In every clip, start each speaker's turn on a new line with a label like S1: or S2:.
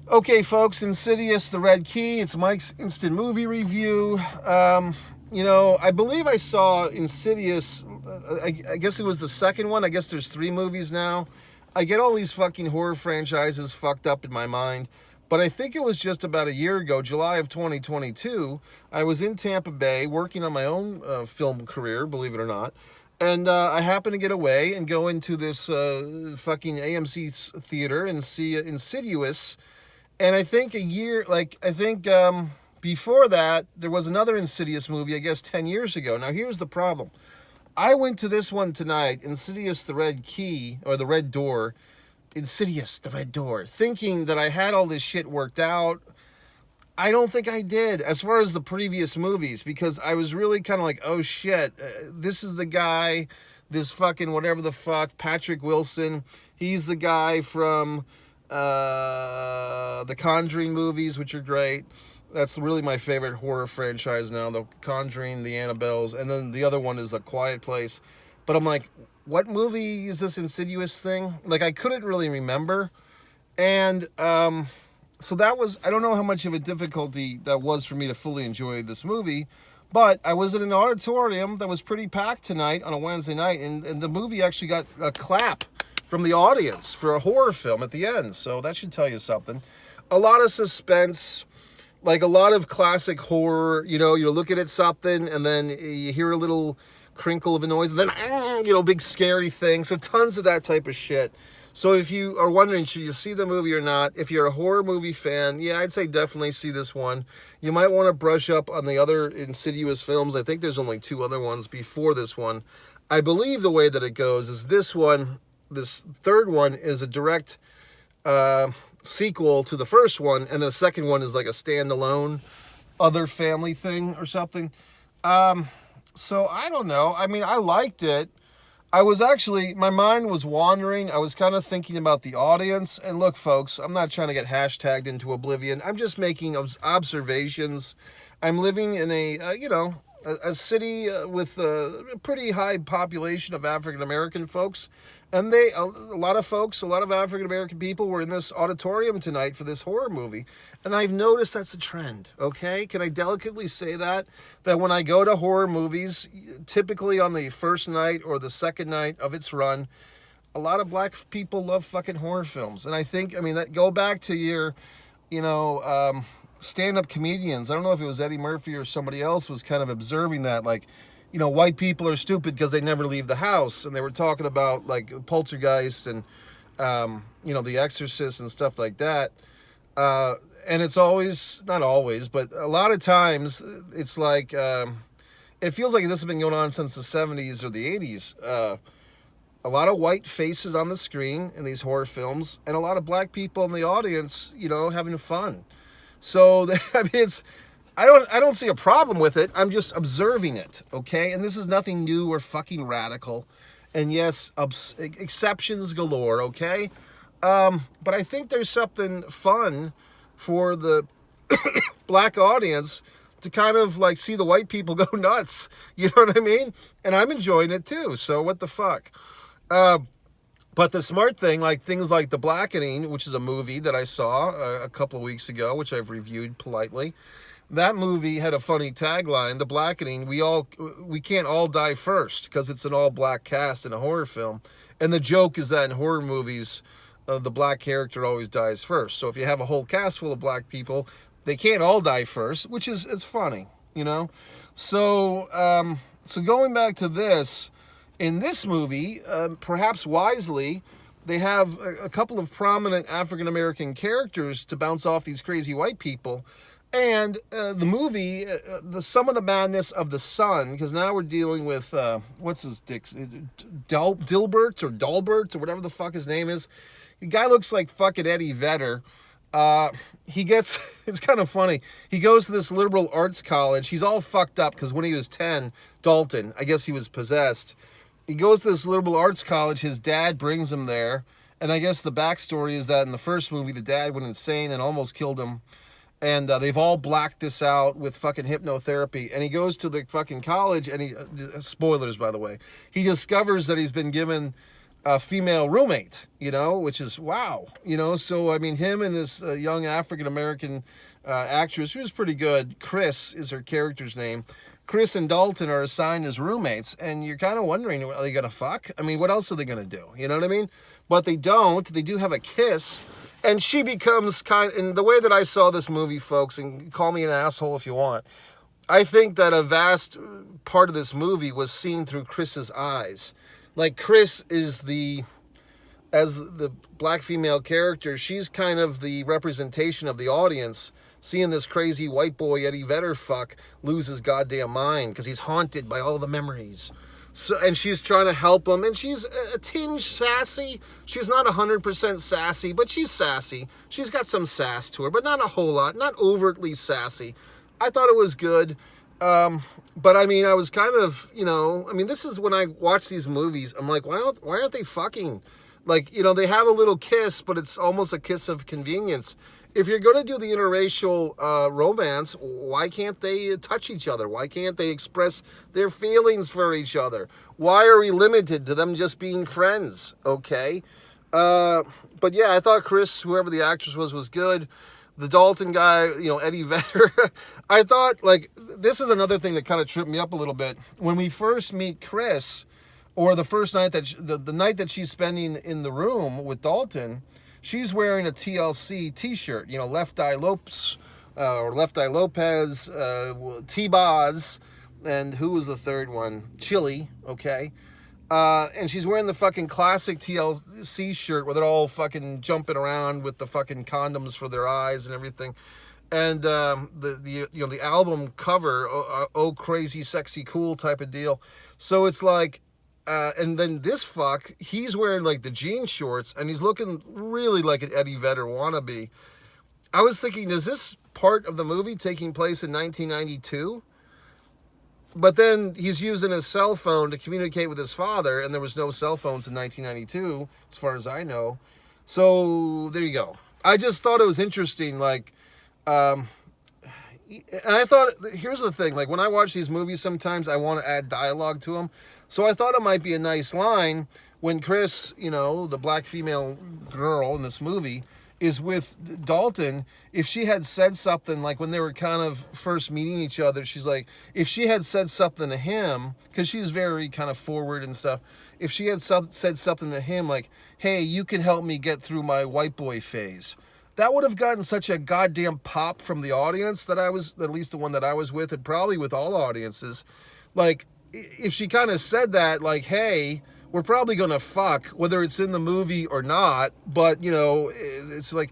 S1: Okay, folks, Insidious, The Red Key. It's Mike's instant movie review. I believe I saw Insidious. I guess it was the second one. I guess there's three movies now. I get all these fucking horror franchises fucked up in my mind. But I think it was just about a year ago, July of 2022. I was in Tampa Bay working on my own film career, believe it or not. And I happened to get away and go into this fucking AMC theater and see Insidious. And I think before that, there was another Insidious movie, I guess 10 years ago. Now, here's the problem. I went to this one tonight, Insidious, The Red Key, or The Red Door, Insidious, The Red Door, thinking that I had all this shit worked out. I don't think I did, as far as the previous movies, because I was really kind of like, oh shit, this is the guy, this fucking whatever the fuck, Patrick Wilson. He's the guy from the Conjuring movies, which are great. That's really my favorite horror franchise now, the Conjuring, the Annabelles, and then the other one is A Quiet Place. But I'm like, what movie is this Insidious thing? Like, I couldn't really remember. And so that was, I don't know how much of a difficulty that was for me to fully enjoy this movie, but I was in an auditorium that was pretty packed tonight on a Wednesday night, and the movie actually got a clap from the audience for a horror film at the end. So that should tell you something. A lot of suspense, like a lot of classic horror. You're looking at something and then you hear a little crinkle of a noise and then, big scary thing. So tons of that type of shit. So if you are wondering, should you see the movie or not? If you're a horror movie fan, yeah, I'd say definitely see this one. You might want to brush up on the other Insidious films. I think there's only two other ones before this one. I believe the way that it goes is this third one is a direct sequel to the first one, and the second one is like a standalone other family thing or something. So I don't know. I mean, I liked it. My mind was wandering. I was kind of thinking about the audience. And look, folks, I'm not trying to get hashtagged into oblivion. I'm just making observations. I'm living in a city with a pretty high population of African American folks. And a lot of African American people were in this auditorium tonight for this horror movie. And I've noticed that's a trend, okay? Can I delicately say that? That when I go to horror movies, typically on the first night or the second night of its run, a lot of black people love fucking horror films. And that go back to your, stand-up comedians. I don't know if it was Eddie Murphy or somebody else was kind of observing that, like, white people are stupid because they never leave the house. And they were talking about, like, Poltergeist and, The Exorcist and stuff like that. And it's always, not always, but a lot of times it's like, it feels like this has been going on since the 70s or the 80s. A lot of white faces on the screen in these horror films and a lot of black people in the audience, having fun. So, I don't see a problem with it. I'm just observing it, okay? And this is nothing new or fucking radical. And yes, exceptions galore, okay? But I think there's something fun for the black audience to kind of like see the white people go nuts. You know what I mean? And I'm enjoying it too. So what the fuck? But the smart thing, like things like The Blackening, which is a movie that I saw a couple of weeks ago, which I've reviewed politely. That movie had a funny tagline, The Blackening, we can't all die first, because it's an all-black cast in a horror film. And the joke is that in horror movies, the black character always dies first. So if you have a whole cast full of black people, they can't all die first, which is, it's funny, So, so going back to this, in this movie, perhaps wisely, they have a couple of prominent African-American characters to bounce off these crazy white people. And the movie, some of the madness of the son, because now we're dealing with, what's his dick, Dilbert or Dalbert or whatever the fuck his name is. The guy looks like fucking Eddie Vedder. It's kind of funny. He goes to this liberal arts college. He's all fucked up because when he was 10, Dalton, I guess he was possessed. He goes to this liberal arts college. His dad brings him there. And I guess the backstory is that in the first movie, the dad went insane and almost killed him. And they've all blacked this out with fucking hypnotherapy. And he goes to the fucking college and spoilers, by the way. He discovers that he's been given a female roommate, which is wow, So I mean, him and this young African American actress, who's pretty good. Chris is her character's name. Chris and Dalton are assigned as roommates, and you're kind of wondering, are they gonna fuck? I mean, what else are they gonna do? You know what I mean? But they don't. They do have a kiss, and she becomes in the way that I saw this movie, folks, and call me an asshole if you want. I think that a vast part of this movie was seen through Chris's eyes. Like, Chris is as the black female character, she's kind of the representation of the audience, seeing this crazy white boy Eddie Vedder fuck lose his goddamn mind because he's haunted by all the memories. So, and she's trying to help him, and she's a tinge sassy. She's not 100% sassy, but she's sassy. She's got some sass to her, but not a whole lot, not overtly sassy. I thought it was good. But I mean, I was kind of, this is when I watch these movies, I'm like, why aren't they fucking? Like, they have a little kiss, but it's almost a kiss of convenience. If you're going to do the interracial romance, why can't they touch each other? Why can't they express their feelings for each other? Why are we limited to them just being friends? Okay. But yeah, I thought Chris, whoever the actress was good. The Dalton guy, Eddie Vedder, I thought, like, this is another thing that kind of tripped me up a little bit. When we first meet Chris, or the first night the night that she's spending in the room with Dalton, she's wearing a TLC t-shirt, Left Eye Lopez, T-Boz, and who was the third one? Chili, okay? And she's wearing the fucking classic TLC shirt where they're all fucking jumping around with the fucking condoms for their eyes and everything. And the album cover, oh crazy sexy cool type of deal. So it's like, and then this fuck, he's wearing like the jean shorts and he's looking really like an Eddie Vedder wannabe. I was thinking, is this part of the movie taking place in 1992? But then he's using his cell phone to communicate with his father, and there was no cell phones in 1992, as far as I know. So there you go. I just thought it was interesting, like, and I thought, here's the thing, like, when I watch these movies, sometimes I want to add dialogue to them. So I thought it might be a nice line when Chris, the black female girl in this movie, is with Dalton. If she had said something, like when they were kind of first meeting each other, she's like, if she had said something to him, because she's very kind of forward and stuff, if she had said something to him like, hey, you can help me get through my white boy phase, that would have gotten such a goddamn pop from the audience that I was, at least the one that I was with, and probably with all audiences. Like, if she kind of said that, like, hey, we're probably going to fuck, whether it's in the movie or not, but, it's like,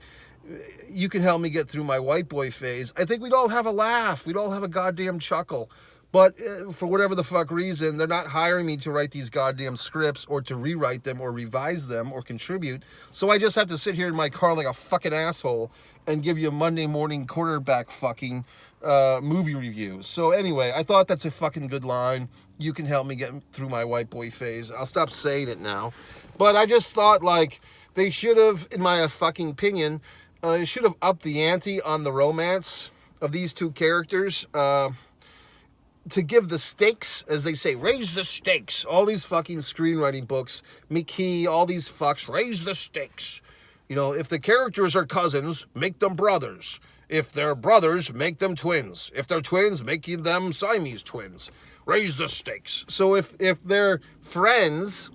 S1: you can help me get through my white boy phase. I think we'd all have a laugh. We'd all have a goddamn chuckle. But for whatever the fuck reason, they're not hiring me to write these goddamn scripts or to rewrite them or revise them or contribute. So I just have to sit here in my car like a fucking asshole and give you a Monday morning quarterback fucking movie review. So anyway, I thought that's a fucking good line. You can help me get through my white boy phase. I'll stop saying it now. But I just thought, like, they should have, in my fucking opinion, they should have upped the ante on the romance of these two characters. To give the stakes, as they say, raise the stakes. All these fucking screenwriting books, McKee, all these fucks, raise the stakes. If the characters are cousins, make them brothers. If they're brothers, make them twins. If they're twins, making them Siamese twins. Raise the stakes. So if they're friends,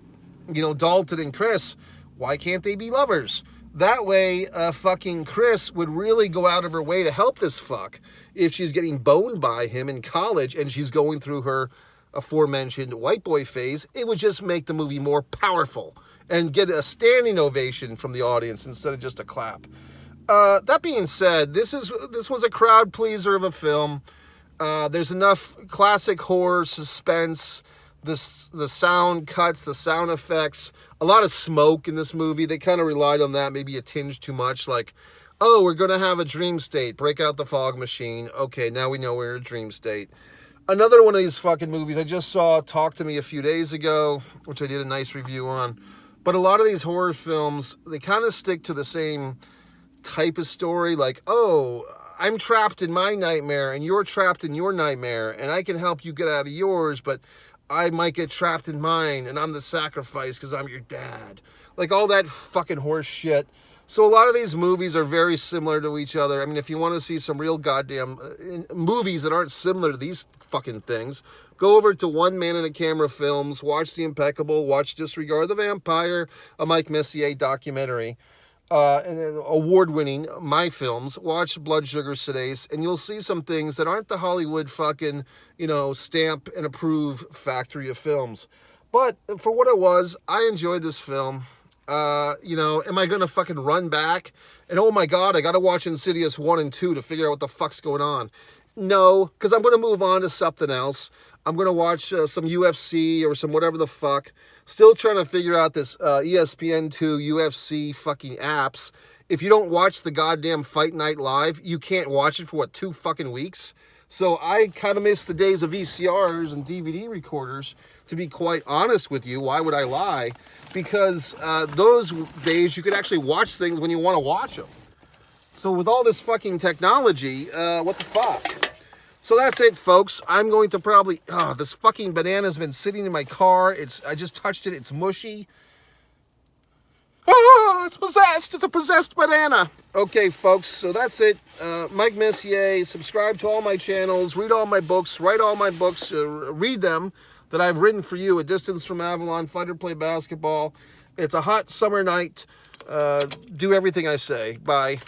S1: Dalton and Chris, why can't they be lovers? That way, fucking Chris would really go out of her way to help this fuck if she's getting boned by him in college and she's going through her aforementioned white boy phase. It would just make the movie more powerful and get a standing ovation from the audience instead of just a clap. That being said, this was a crowd pleaser of a film. There's enough classic horror, suspense, the sound cuts, the sound effects, a lot of smoke in this movie. They kind of relied on that, maybe a tinge too much, like, oh, we're going to have a dream state. Break out the fog machine. Okay, now we know we're in a dream state. Another one of these fucking movies I just saw Talk to Me a few days ago, which I did a nice review on. But a lot of these horror films, they kind of stick to the same type of story, like, oh, I'm trapped in my nightmare and you're trapped in your nightmare and I can help you get out of yours, but I might get trapped in mine and I'm the sacrifice because I'm your dad. Like all that fucking horse shit. So a lot of these movies are very similar to each other. I mean, if you want to see some real goddamn movies that aren't similar to these fucking things, go over to One Man and a Camera Films, watch The Impeccable, watch Disregard the Vampire, a Mike Messier documentary, and award-winning My Films, watch Blood Sugar Sedace, and you'll see some things that aren't the Hollywood fucking, stamp and approve factory of films. But for what it was, I enjoyed this film. Am I gonna fucking run back and oh my god, I gotta watch Insidious 1 and 2 to figure out what the fuck's going on? No, because I'm gonna move on to something else. I'm gonna watch some UFC or some whatever the fuck. Still trying to figure out this ESPN2 UFC fucking apps. If you don't watch the goddamn Fight Night Live, you can't watch it for 2 fucking weeks? So I kind of miss the days of VCRs and DVD recorders, to be quite honest with you. Why would I lie? Because those days you could actually watch things when you want to watch them. So with all this fucking technology, what the fuck? So that's it, folks. I'm going to probably... this fucking banana's been sitting in my car. I just touched it. It's mushy. It's possessed. It's a possessed banana. Okay, folks, so that's it. Mike Messier. Subscribe to all my channels. Read all my books. Write all my books. Read them that I've written for you. A Distance from Avalon. Fight or Play Basketball. It's a hot summer night. Do everything I say. Bye.